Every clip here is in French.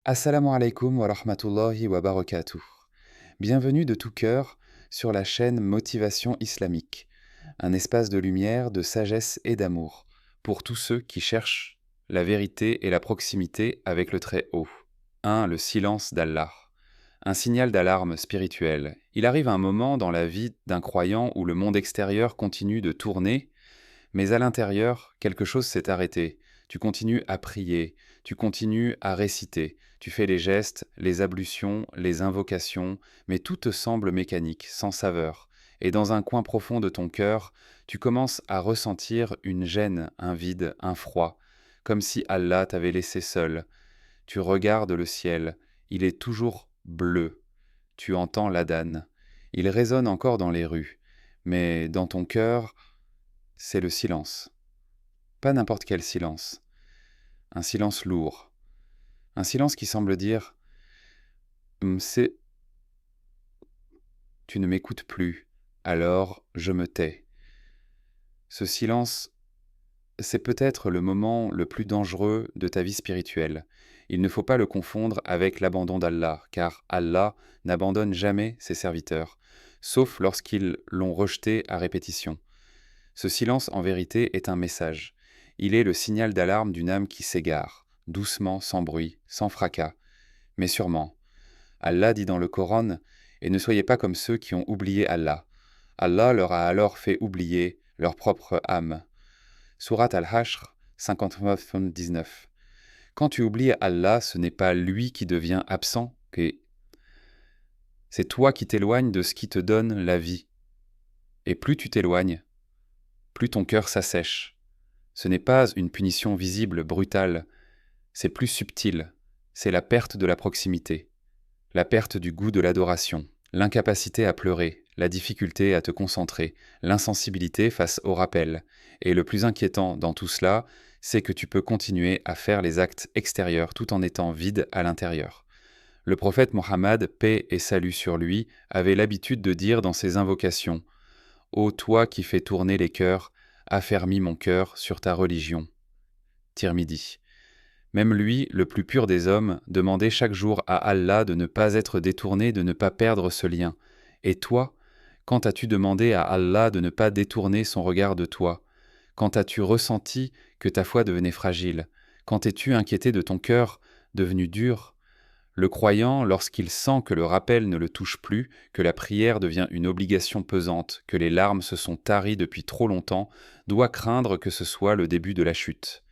Assalamu alaikum wa rahmatullahi wa barakatuh. Bienvenue de tout cœur sur la chaîne Motivation islamique, un espace de lumière, de sagesse et d'amour pour tous ceux qui cherchent la vérité et la proximité avec le Très-Haut. 1. Le silence d'Allah. Un signal d'alarme spirituel. Il arrive un moment dans la vie d'un croyant où le monde extérieur continue de tourner, mais à l'intérieur, quelque chose s'est arrêté. Tu continues à prier, tu continues à réciter, tu fais les gestes, les ablutions, les invocations, mais tout te semble mécanique, sans saveur. Et dans un coin profond de ton cœur, tu commences à ressentir une gêne, un vide, un froid, comme si Allah t'avait laissé seul. Tu regardes le ciel, il est toujours bleu. Tu entends l'adhan. Il résonne encore dans les rues, mais dans ton cœur, c'est le silence. Pas n'importe quel silence. Un silence lourd. Un silence qui semble dire C'est. Tu ne m'écoutes plus, alors je me tais. Ce silence, c'est peut-être le moment le plus dangereux de ta vie spirituelle. Il ne faut pas le confondre avec l'abandon d'Allah, car Allah n'abandonne jamais ses serviteurs, sauf lorsqu'ils l'ont rejeté à répétition. Ce silence, en vérité, est un message. Il est le signal d'alarme d'une âme qui s'égare, doucement, sans bruit, sans fracas, mais sûrement. Allah dit dans le Coran « Et ne soyez pas comme ceux qui ont oublié Allah. Allah leur a alors fait oublier leur propre âme. » Surat Al-Hashr 59-19. Quand tu oublies Allah, ce n'est pas lui qui devient absent, c'est toi qui t'éloignes de ce qui te donne la vie. Et plus tu t'éloignes, plus ton cœur s'assèche. Ce n'est pas une punition visible, brutale, c'est plus subtil, c'est la perte de la proximité, la perte du goût de l'adoration, l'incapacité à pleurer, la difficulté à te concentrer, l'insensibilité face au rappel. Et le plus inquiétant dans tout cela, c'est que tu peux continuer à faire les actes extérieurs tout en étant vide à l'intérieur. Le prophète Mohammed, paix et salut sur lui, avait l'habitude de dire dans ses invocations « Ô toi qui fais tourner les cœurs, affermis mon cœur sur ta religion. » Tirmidhi. Même lui, le plus pur des hommes, demandait chaque jour à Allah de ne pas être détourné, de ne pas perdre ce lien. Et toi, quand as-tu demandé à Allah de ne pas détourner son regard de toi? Quand as-tu ressenti que ta foi devenait fragile? Quand t'es-tu inquiété de ton cœur devenu dur? Le croyant, lorsqu'il sent que le rappel ne le touche plus, que la prière devient une obligation pesante, que les larmes se sont taries depuis trop longtemps, doit craindre que ce soit le début de la chute.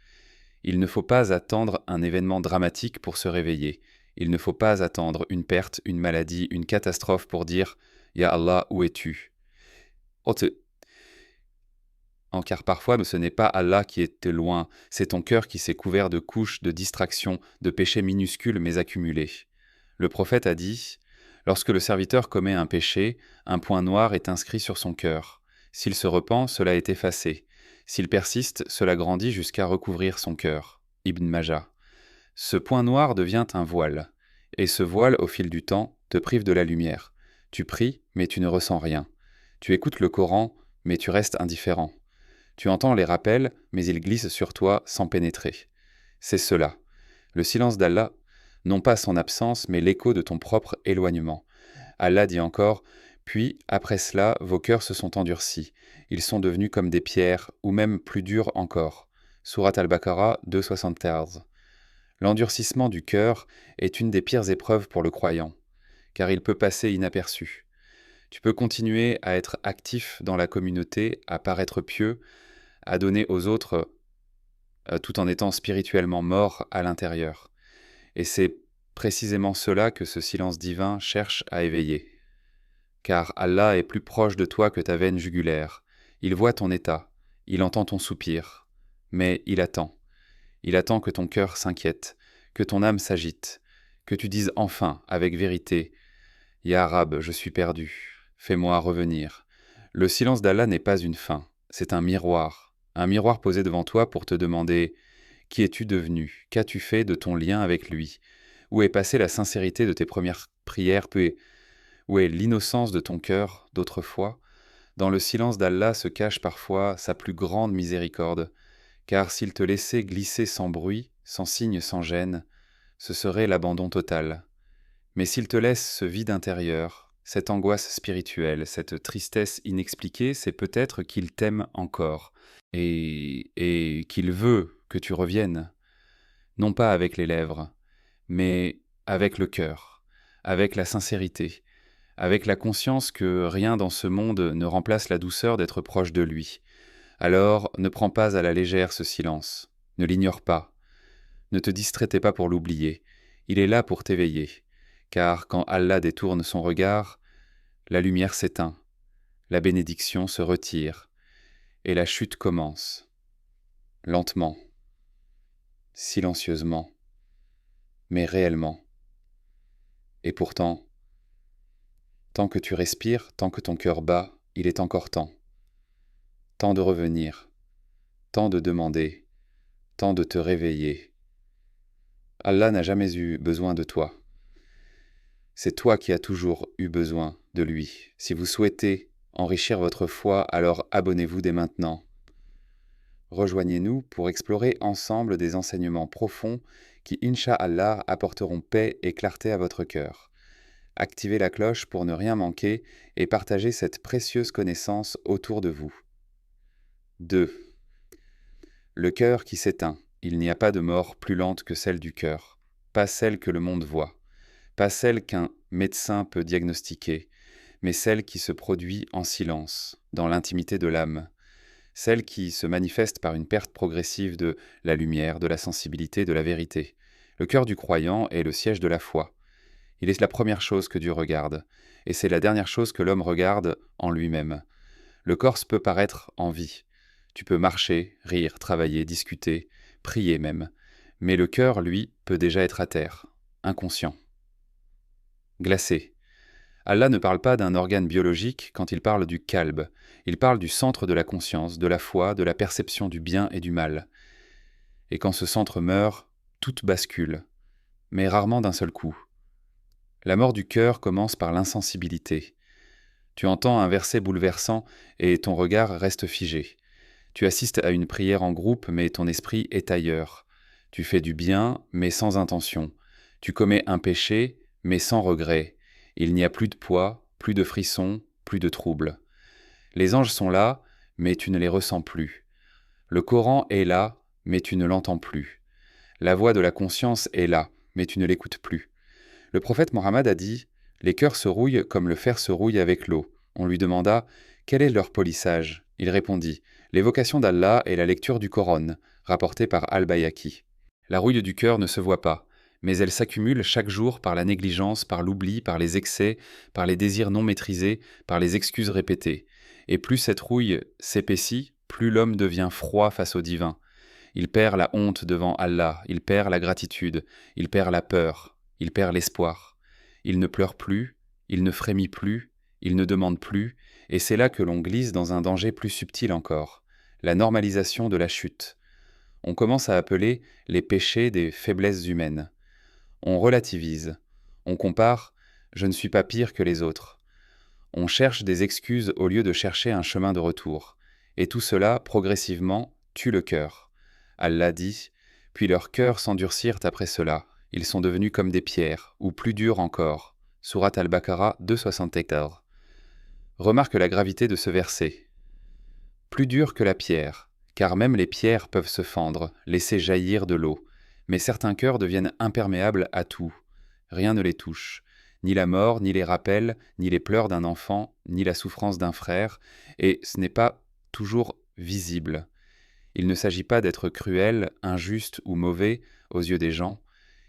Il ne faut pas attendre un événement dramatique pour se réveiller. Il ne faut pas attendre une perte, une maladie, une catastrophe pour dire « Ya Allah, où es-tu » car parfois ce n'est pas Allah qui est loin, c'est ton cœur qui s'est couvert de couches, de distractions, de péchés minuscules mais accumulés. Le prophète a dit « Lorsque le serviteur commet un péché, un point noir est inscrit sur son cœur. S'il se repent, cela est effacé. S'il persiste, cela grandit jusqu'à recouvrir son cœur. » Ibn Majah. Ce point noir devient un voile. Et ce voile, au fil du temps, te prive de la lumière. Tu pries, mais tu ne ressens rien. Tu écoutes le Coran, mais tu restes indifférent. Tu entends les rappels, mais ils glissent sur toi sans pénétrer. C'est cela. Le silence d'Allah, non pas son absence, mais l'écho de ton propre éloignement. Allah dit encore « Puis, après cela, vos cœurs se sont endurcis. Ils sont devenus comme des pierres, ou même plus durs encore. » Surat Al-Baqarah 2,73. L'endurcissement du cœur est une des pires épreuves pour le croyant, car il peut passer inaperçu. Tu peux continuer à être actif dans la communauté, à paraître pieux, à donner aux autres tout en étant spirituellement mort à l'intérieur. Et c'est précisément cela que ce silence divin cherche à éveiller. Car Allah est plus proche de toi que ta veine jugulaire. Il voit ton état, il entend ton soupir, mais il attend. Il attend que ton cœur s'inquiète, que ton âme s'agite, que tu dises enfin, avec vérité, « Ya Rab, je suis perdu, fais-moi revenir. » Le silence d'Allah n'est pas une fin, c'est un miroir posé devant toi pour te demander « Qui es-tu devenu? Qu'as-tu fait de ton lien avec lui? Où est passée la sincérité de tes premières prières? Où est l'innocence de ton cœur d'autrefois? » Dans le silence d'Allah se cache parfois sa plus grande miséricorde, car s'il te laissait glisser sans bruit, sans signe, sans gêne, ce serait l'abandon total. Mais s'il te laisse ce vide intérieur, cette angoisse spirituelle, cette tristesse inexpliquée, c'est peut-être qu'il t'aime encore et qu'il veut que tu reviennes, non pas avec les lèvres, mais avec le cœur, avec la sincérité, avec la conscience que rien dans ce monde ne remplace la douceur d'être proche de lui. Alors ne prends pas à la légère ce silence, ne l'ignore pas, ne te distraitez pas pour l'oublier, il est là pour t'éveiller, car quand Allah détourne son regard, la lumière s'éteint, la bénédiction se retire, et la chute commence, lentement, silencieusement, mais réellement. Et pourtant, tant que tu respires, tant que ton cœur bat, il est encore temps. Temps de revenir, temps de demander, temps de te réveiller. Allah n'a jamais eu besoin de toi. C'est toi qui as toujours eu besoin de lui. Si vous souhaitez enrichir votre foi, alors abonnez-vous dès maintenant. Rejoignez-nous pour explorer ensemble des enseignements profonds qui, Inch'Allah, apporteront paix et clarté à votre cœur. Activez la cloche pour ne rien manquer et partagez cette précieuse connaissance autour de vous. 2. Le cœur qui s'éteint. Il n'y a pas de mort plus lente que celle du cœur, pas celle que le monde voit, pas celle qu'un médecin peut diagnostiquer, mais celle qui se produit en silence, dans l'intimité de l'âme, celle qui se manifeste par une perte progressive de la lumière, de la sensibilité, de la vérité. Le cœur du croyant est le siège de la foi. Il est la première chose que Dieu regarde, et c'est la dernière chose que l'homme regarde en lui-même. Le corps peut paraître en vie. Tu peux marcher, rire, travailler, discuter, prier même. Mais le cœur, lui, peut déjà être à terre, inconscient. Glacé. Allah ne parle pas d'un organe biologique quand il parle du qalb. Il parle du centre de la conscience, de la foi, de la perception du bien et du mal. Et quand ce centre meurt, tout bascule, mais rarement d'un seul coup. La mort du cœur commence par l'insensibilité. Tu entends un verset bouleversant et ton regard reste figé. Tu assistes à une prière en groupe, mais ton esprit est ailleurs. Tu fais du bien, mais sans intention. Tu commets un péché, mais sans regret. Il n'y a plus de poids, plus de frissons, plus de troubles. Les anges sont là, mais tu ne les ressens plus. Le Coran est là, mais tu ne l'entends plus. La voix de la conscience est là, mais tu ne l'écoutes plus. Le prophète Mohammed a dit « Les cœurs se rouillent comme le fer se rouille avec l'eau ». On lui demanda « Quel est leur polissage ?» Il répondit « L'évocation d'Allah et la lecture du Coran », rapporté par Al-Bayhaqi. La rouille du cœur ne se voit pas, mais elle s'accumule chaque jour par la négligence, par l'oubli, par les excès, par les désirs non maîtrisés, par les excuses répétées. Et plus cette rouille s'épaissit, plus l'homme devient froid face au divin. Il perd la honte devant Allah, il perd la gratitude, il perd la peur, il perd l'espoir. Il ne pleure plus, il ne frémit plus, il ne demande plus, et c'est là que l'on glisse dans un danger plus subtil encore, la normalisation de la chute. On commence à appeler les péchés des faiblesses humaines. On relativise, on compare « je ne suis pas pire que les autres ». On cherche des excuses au lieu de chercher un chemin de retour. Et tout cela, progressivement, tue le cœur. Allah dit « Puis leurs cœurs s'endurcirent après cela. Ils sont devenus comme des pierres, ou plus durs encore. » Sourate Al-Baqarah 2,74. Remarque la gravité de ce verset. Plus dur que la pierre, car même les pierres peuvent se fendre, laisser jaillir de l'eau. Mais certains cœurs deviennent imperméables à tout. Rien ne les touche. Ni la mort, ni les rappels, ni les pleurs d'un enfant, ni la souffrance d'un frère, et ce n'est pas toujours visible. Il ne s'agit pas d'être cruel, injuste ou mauvais aux yeux des gens.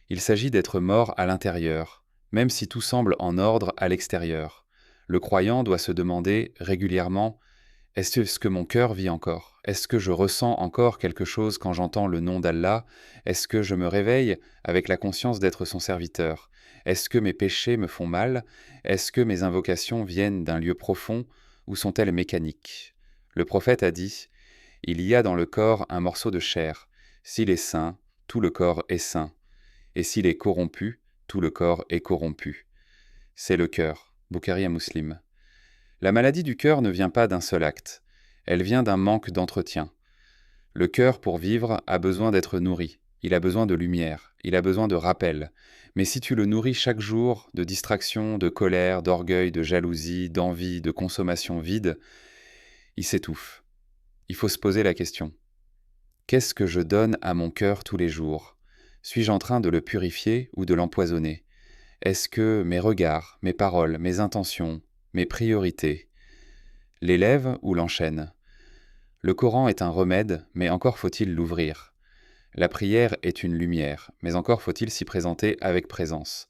Il s'agit d'être mort à l'intérieur, même si tout semble en ordre à l'extérieur. Le croyant doit se demander régulièrement « Est-ce que mon cœur vit encore? Est-ce que je ressens encore quelque chose quand j'entends le nom d'Allah? Est-ce que je me réveille avec la conscience d'être son serviteur? Est-ce que mes péchés me font mal? Est-ce que mes invocations viennent d'un lieu profond ou sont-elles mécaniques ?» Le prophète a dit « Il y a dans le corps un morceau de chair. S'il est sain, tout le corps est sain. Et s'il est corrompu, tout le corps est corrompu. » C'est le cœur. Bukhari à Muslim. La maladie du cœur ne vient pas d'un seul acte. Elle vient d'un manque d'entretien. Le cœur, pour vivre, a besoin d'être nourri. il a besoin de lumière, il a besoin de rappel. Mais si tu le nourris chaque jour de distractions, de colère, d'orgueil, de jalousie, d'envie, de consommation vide, il s'étouffe. Il faut se poser la question. Qu'est-ce que je donne à mon cœur tous les jours? Suis-je en train de le purifier ou de l'empoisonner? Est-ce que mes regards, mes paroles, mes intentions, mes priorités l'élèvent ou l'enchaînent? Le Coran est un remède, mais encore faut-il l'ouvrir. La prière est une lumière, mais encore faut-il s'y présenter avec présence.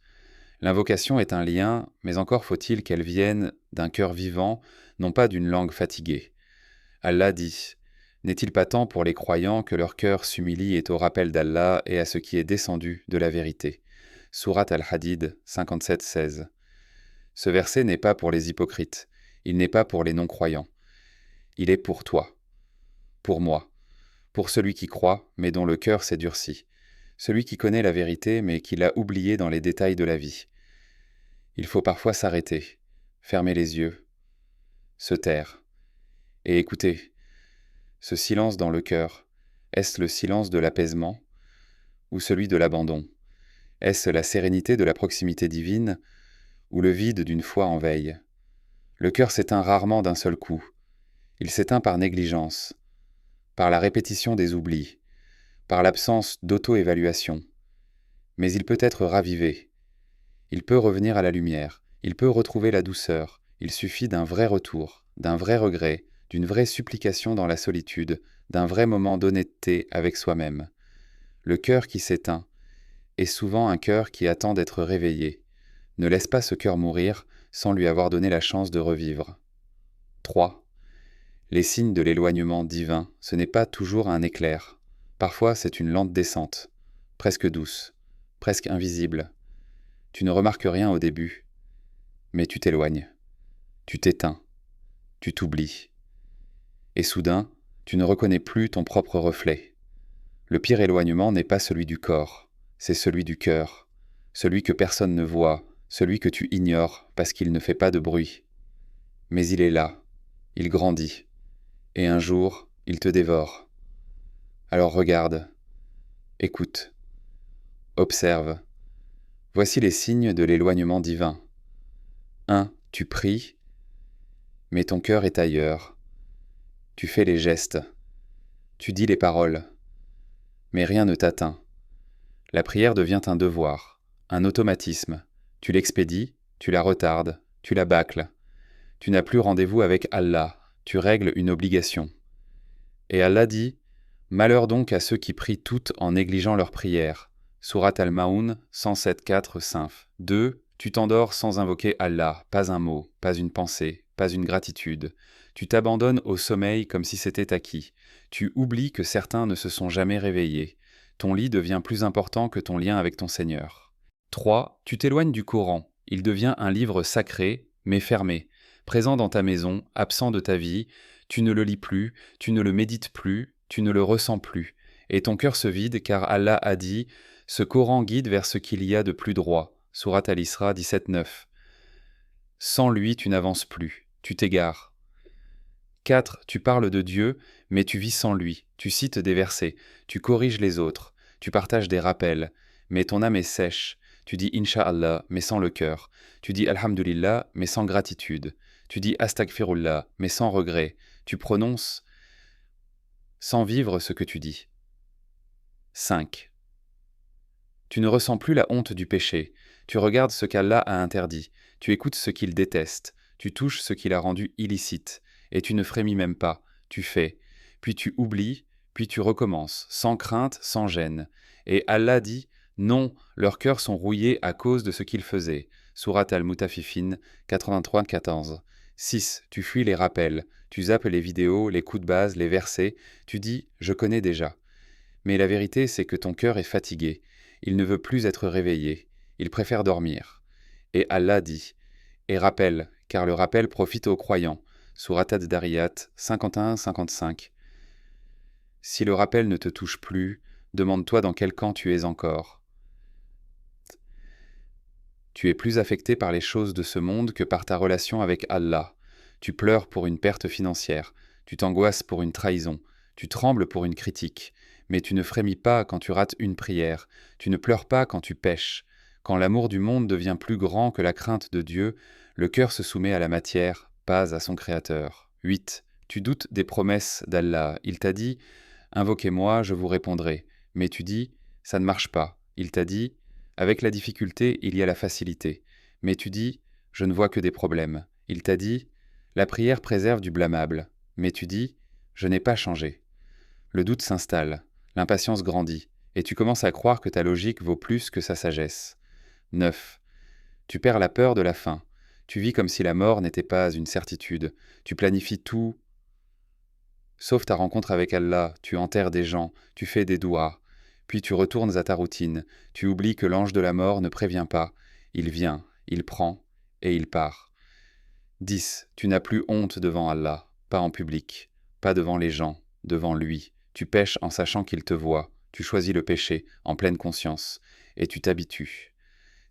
L'invocation est un lien, mais encore faut-il qu'elle vienne d'un cœur vivant, non pas d'une langue fatiguée. Allah dit « N'est-il pas temps pour les croyants que leur cœur s'humilie et au rappel d'Allah et à ce qui est descendu de la vérité ?» Sourate Al-Hadid 57-16. Ce verset n'est pas pour les hypocrites, il n'est pas pour les non-croyants. Il est pour toi, pour moi, pour celui qui croit, mais dont le cœur s'est durci, celui qui connaît la vérité, mais qui l'a oubliée dans les détails de la vie. Il faut parfois s'arrêter, fermer les yeux, se taire, et écouter. Ce silence dans le cœur, est-ce le silence de l'apaisement ou celui de l'abandon? Est-ce la sérénité de la proximité divine ou le vide d'une foi en veille? Le cœur s'éteint rarement d'un seul coup. Il s'éteint par négligence, par la répétition des oublis, par l'absence d'auto-évaluation. Mais il peut être ravivé. Il peut revenir à la lumière, il peut retrouver la douceur. Il suffit d'un vrai retour, d'un vrai regret, d'une vraie supplication dans la solitude, d'un vrai moment d'honnêteté avec soi-même. Le cœur qui s'éteint est souvent un cœur qui attend d'être réveillé. Ne laisse pas ce cœur mourir sans lui avoir donné la chance de revivre. 3. Les signes de l'éloignement divin, ce n'est pas toujours un éclair. Parfois, c'est une lente descente, presque douce, presque invisible. Tu ne remarques rien au début, mais tu t'éloignes, tu t'éteins, tu t'oublies. Et soudain, tu ne reconnais plus ton propre reflet. Le pire éloignement n'est pas celui du corps, c'est celui du cœur, celui que personne ne voit, celui que tu ignores parce qu'il ne fait pas de bruit. Mais il est là, il grandit, et un jour, il te dévore. Alors regarde, écoute, observe. Voici les signes de l'éloignement divin. 1. Tu pries, mais ton cœur est ailleurs. Tu fais les gestes, tu dis les paroles, mais rien ne t'atteint. La prière devient un devoir, un automatisme. Tu l'expédies, tu la retardes, tu la bâcles. Tu n'as plus rendez-vous avec Allah, tu règles une obligation. Et Allah dit « Malheur donc à ceux qui prient toutes en négligeant leur prière. » Sourate Al-Ma'un 107-4-5. 2. Tu t'endors sans invoquer Allah, pas un mot, pas une pensée, pas une gratitude. Tu t'abandonnes au sommeil comme si c'était acquis. Tu oublies que certains ne se sont jamais réveillés. Ton lit devient plus important que ton lien avec ton Seigneur. 3. Tu t'éloignes du Coran. Il devient un livre sacré, mais fermé. Présent dans ta maison, absent de ta vie, tu ne le lis plus, tu ne le médites plus, tu ne le ressens plus. Et ton cœur se vide car Allah a dit « Ce Coran guide vers ce qu'il y a de plus droit » Sourate Al-Isra 17-9. Sans lui, tu n'avances plus, tu t'égares. 4. Tu parles de Dieu, mais tu vis sans lui. Tu cites des versets, tu corriges les autres, tu partages des rappels, mais ton âme est sèche. Tu dis Inch'Allah, mais sans le cœur. Tu dis Alhamdulillah, mais sans gratitude. Tu dis Astaghfirullah, mais sans regret. Tu prononces sans vivre ce que tu dis. 5. Tu ne ressens plus la honte du péché. Tu regardes ce qu'Allah a interdit. Tu écoutes ce qu'il déteste. Tu touches ce qu'il a rendu illicite. Et tu ne frémis même pas. Tu fais. Puis tu oublies, puis tu recommences, sans crainte, sans gêne. Et Allah dit « Non, leurs cœurs sont rouillés à cause de ce qu'ils faisaient. » Sourate Al-Mutafifin 83-14. 6. Tu fuis les rappels. Tu zappes les vidéos, les coups de base, les versets. Tu dis « Je connais déjà ». Mais la vérité, c'est que ton cœur est fatigué. Il ne veut plus être réveillé. Il préfère dormir. Et Allah dit « Et rappelle, car le rappel profite aux croyants. » Sourate Ad-Dariyat 51-55. Si le rappel ne te touche plus, demande-toi dans quel camp tu es encore. Tu es plus affecté par les choses de ce monde que par ta relation avec Allah. Tu pleures pour une perte financière, tu t'angoisses pour une trahison, tu trembles pour une critique. mais tu ne frémis pas quand tu rates une prière, tu ne pleures pas quand tu pèches. Quand l'amour du monde devient plus grand que la crainte de Dieu, le cœur se soumet à la matière, pas à son Créateur. 8. Tu doutes des promesses d'Allah. Il t'a dit « Invoquez-moi, je vous répondrai ». Mais tu dis « Ça ne marche pas ». Il t'a dit « Avec la difficulté, il y a la facilité ». Mais tu dis « Je ne vois que des problèmes ». Il t'a dit « La prière préserve du blâmable ». Mais tu dis « Je n'ai pas changé ». Le doute s'installe, l'impatience grandit, et tu commences à croire que ta logique vaut plus que sa sagesse. 9. Tu perds la peur de la fin. Tu vis comme si la mort n'était pas une certitude. Tu planifies tout, sauf ta rencontre avec Allah. Tu enterres des gens, tu fais des douas, puis tu retournes à ta routine. Tu oublies que l'ange de la mort ne prévient pas. Il vient, il prend, et il part. 10. Tu n'as plus honte devant Allah, pas en public, pas devant les gens, devant lui. Tu pèches en sachant qu'il te voit. Tu choisis le péché, en pleine conscience, et tu t'habitues.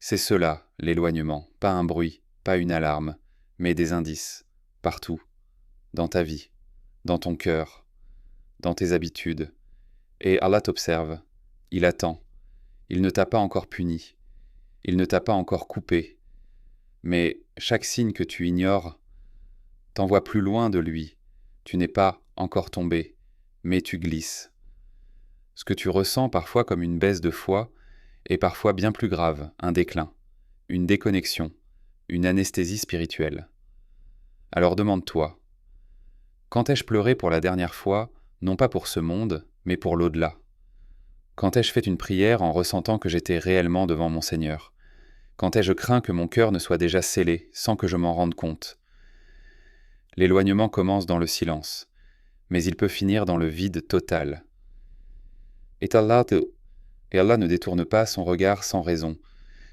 C'est cela, l'éloignement, pas un bruit, pas une alarme, mais des indices, partout, dans ta vie, dans ton cœur, dans tes habitudes. Et Allah t'observe, il attend, il ne t'a pas encore puni, il ne t'a pas encore coupé, mais chaque signe que tu ignores t'envoie plus loin de lui. Tu n'es pas encore tombé, mais tu glisses. Ce que tu ressens parfois comme une baisse de foi est parfois bien plus grave, un déclin, une déconnexion, une anesthésie spirituelle. Alors demande-toi, quand ai-je pleuré pour la dernière fois, non pas pour ce monde, mais pour l'au-delà? Quand ai-je fait une prière en ressentant que j'étais réellement devant mon Seigneur? Quand ai-je craint que mon cœur ne soit déjà scellé, sans que je m'en rende compte? L'éloignement commence dans le silence, mais il peut finir dans le vide total. Et Allah ne détourne pas son regard sans raison.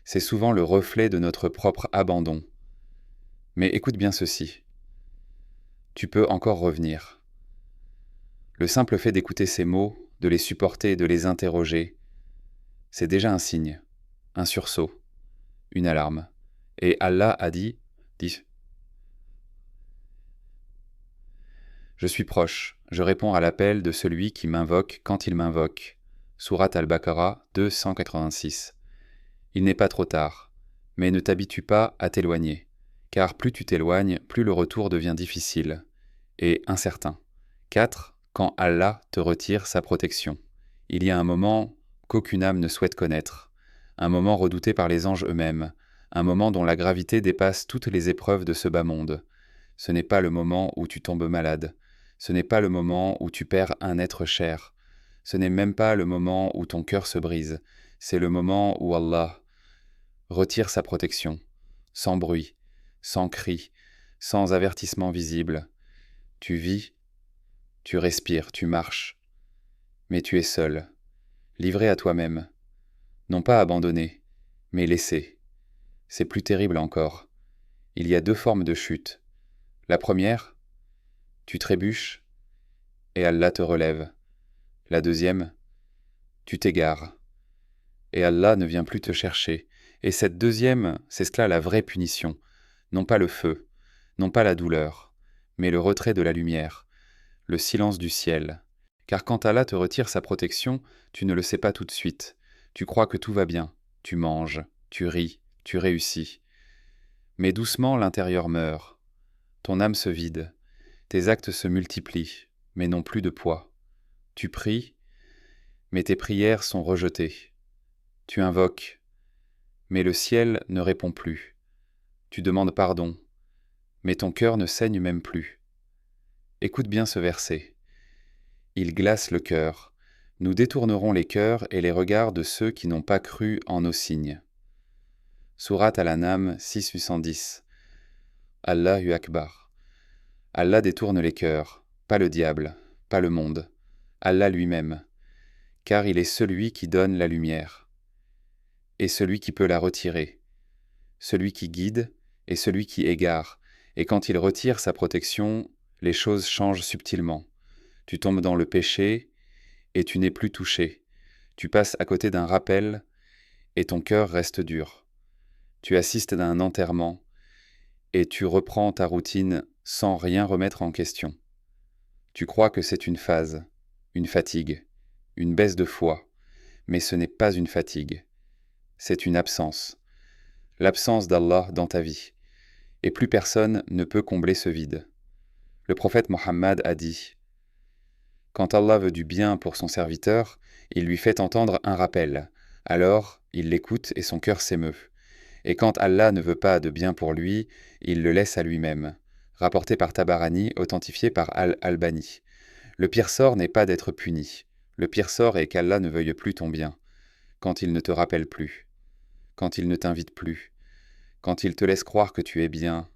C'est souvent le reflet de notre propre abandon. Mais écoute bien ceci. Tu peux encore revenir. Le simple fait d'écouter ces mots, de les supporter et de les interroger, c'est déjà un signe, un sursaut, une alarme. Et Allah a dit, je suis proche, je réponds à l'appel de celui qui m'invoque quand il m'invoque. Sourate Al-Baqarah 286. Il n'est pas trop tard, mais ne t'habitue pas à t'éloigner, car plus tu t'éloignes, plus le retour devient difficile et incertain. 4. Quand Allah te retire sa protection. Il y a un moment qu'aucune âme ne souhaite connaître, un moment redouté par les anges eux-mêmes, un moment dont la gravité dépasse toutes les épreuves de ce bas monde. Ce n'est pas le moment où tu tombes malade, ce n'est pas le moment où tu perds un être cher, ce n'est même pas le moment où ton cœur se brise, c'est le moment où Allah retire sa protection, sans bruit, sans cri, sans avertissement visible. Tu vis, tu respires, tu marches, mais tu es seul, livré à toi-même, non pas abandonné, mais laissé. C'est plus terrible encore. Il y a 2 formes de chute. La première, tu trébuches et Allah te relève. La deuxième, tu t'égares et Allah ne vient plus te chercher. Et cette deuxième, c'est cela la vraie punition. Non pas le feu, non pas la douleur, mais le retrait de la lumière, le silence du ciel. Car quand Allah te retire sa protection, tu ne le sais pas tout de suite. Tu crois que tout va bien, tu manges, tu ris, tu réussis. Mais doucement l'intérieur meurt. Ton âme se vide, tes actes se multiplient, mais n'ont plus de poids. Tu pries, mais tes prières sont rejetées. Tu invoques, mais le ciel ne répond plus. Tu demandes pardon, mais ton cœur ne saigne même plus. Écoute bien ce verset. Il glace le cœur. Nous détournerons les cœurs et les regards de ceux qui n'ont pas cru en nos signes. Sourate Al-An'am 6:810. Allahu Akbar. Allah détourne les cœurs, pas le diable, pas le monde, Allah lui-même, car il est celui qui donne la lumière, et celui qui peut la retirer, celui qui guide et celui qui égare, et quand il retire sa protection, les choses changent subtilement. Tu tombes dans le péché et tu n'es plus touché. Tu passes à côté d'un rappel et ton cœur reste dur. Tu assistes à un enterrement et tu reprends ta routine sans rien remettre en question. Tu crois que c'est une phase, une fatigue, une baisse de foi, mais ce n'est pas une fatigue. C'est une absence. L'absence d'Allah dans ta vie. Et plus personne ne peut combler ce vide. Le prophète Mohammed a dit « Quand Allah veut du bien pour son serviteur, il lui fait entendre un rappel. Alors, il l'écoute et son cœur s'émeut. Et quand Allah ne veut pas de bien pour lui, il le laisse à lui-même. » Rapporté par Tabarani, authentifié par Al-Albani. Le pire sort n'est pas d'être puni. Le pire sort est qu'Allah ne veuille plus ton bien. Quand il ne te rappelle plus. Quand il ne t'invite plus. Quand il te laisse croire que tu es bien,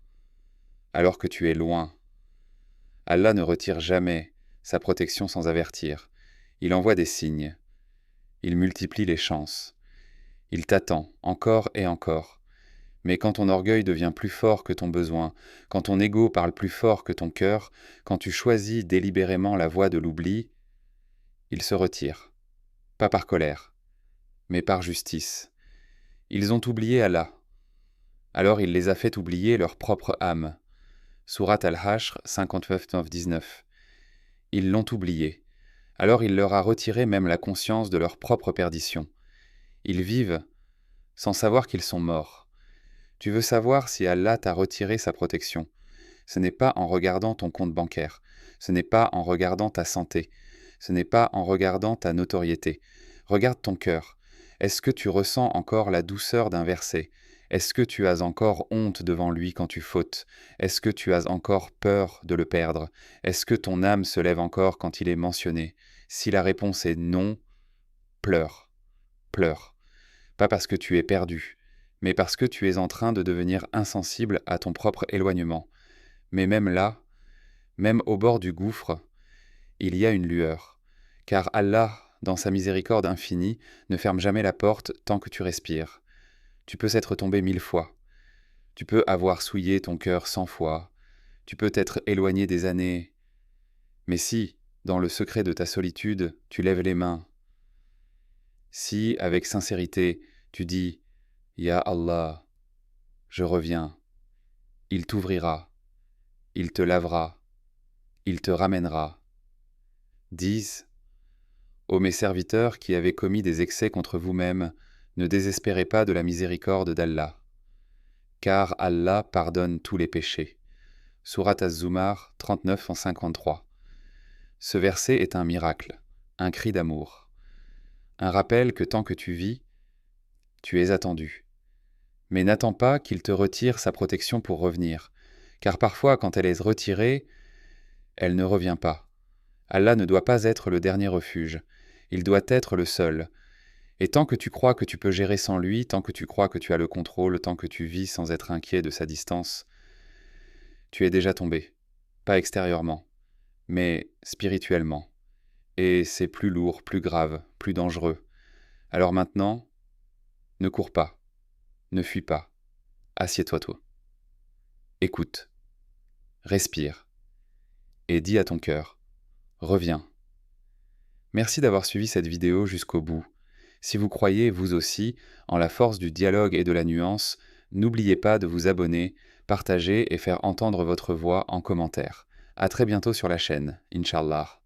alors que tu es loin. Allah ne retire jamais sa protection sans avertir. Il envoie des signes. Il multiplie les chances. Il t'attend encore et encore. Mais quand ton orgueil devient plus fort que ton besoin, quand ton ego parle plus fort que ton cœur, quand tu choisis délibérément la voie de l'oubli, il se retire. Pas par colère, mais par justice. Ils ont oublié Allah. Alors il les a fait oublier leur propre âme. Sourate Al-Hashr 59-19. Ils l'ont oublié. Alors il leur a retiré même la conscience de leur propre perdition. Ils vivent sans savoir qu'ils sont morts. Tu veux savoir si Allah t'a retiré sa protection. Ce n'est pas en regardant ton compte bancaire. Ce n'est pas en regardant ta santé. Ce n'est pas en regardant ta notoriété. Regarde ton cœur. Est-ce que tu ressens encore la douceur d'un verset ? Est-ce que tu as encore honte devant lui quand tu fautes ? Est-ce que tu as encore peur de le perdre ? Est-ce que ton âme se lève encore quand il est mentionné ? Si la réponse est non, pleure. Pleure. Pas parce que tu es perdu, mais parce que tu es en train de devenir insensible à ton propre éloignement. Mais même là, même au bord du gouffre, il y a une lueur. Car Allah, dans sa miséricorde infinie, ne ferme jamais la porte tant que tu respires. Tu peux s'être tombé 1000 fois. Tu peux avoir souillé ton cœur 100 fois. Tu peux t'être éloigné des années. Mais si, dans le secret de ta solitude, tu lèves les mains, si, avec sincérité, tu dis « Ya Allah, je reviens », il t'ouvrira, il te lavera, il te ramènera. Dis « Ô mes serviteurs qui avez commis des excès contre vous-mêmes, ne désespérez pas de la miséricorde d'Allah, car Allah pardonne tous les péchés. » Sourate Az-Zumar 39-53. Ce verset est un miracle, un cri d'amour. Un rappel que tant que tu vis, tu es attendu. Mais n'attends pas qu'il te retire sa protection pour revenir, car parfois quand elle est retirée, elle ne revient pas. Allah ne doit pas être le dernier refuge, il doit être le seul. Et tant que tu crois que tu peux gérer sans lui, tant que tu crois que tu as le contrôle, tant que tu vis sans être inquiet de sa distance, tu es déjà tombé, pas extérieurement, mais spirituellement. Et c'est plus lourd, plus grave, plus dangereux. Alors maintenant, ne cours pas, ne fuis pas, assieds-toi toi. Écoute, respire, et dis à ton cœur, reviens. Merci d'avoir suivi cette vidéo jusqu'au bout. Si vous croyez, vous aussi, en la force du dialogue et de la nuance, n'oubliez pas de vous abonner, partager et faire entendre votre voix en commentaire. À très bientôt sur la chaîne, Inch'Allah.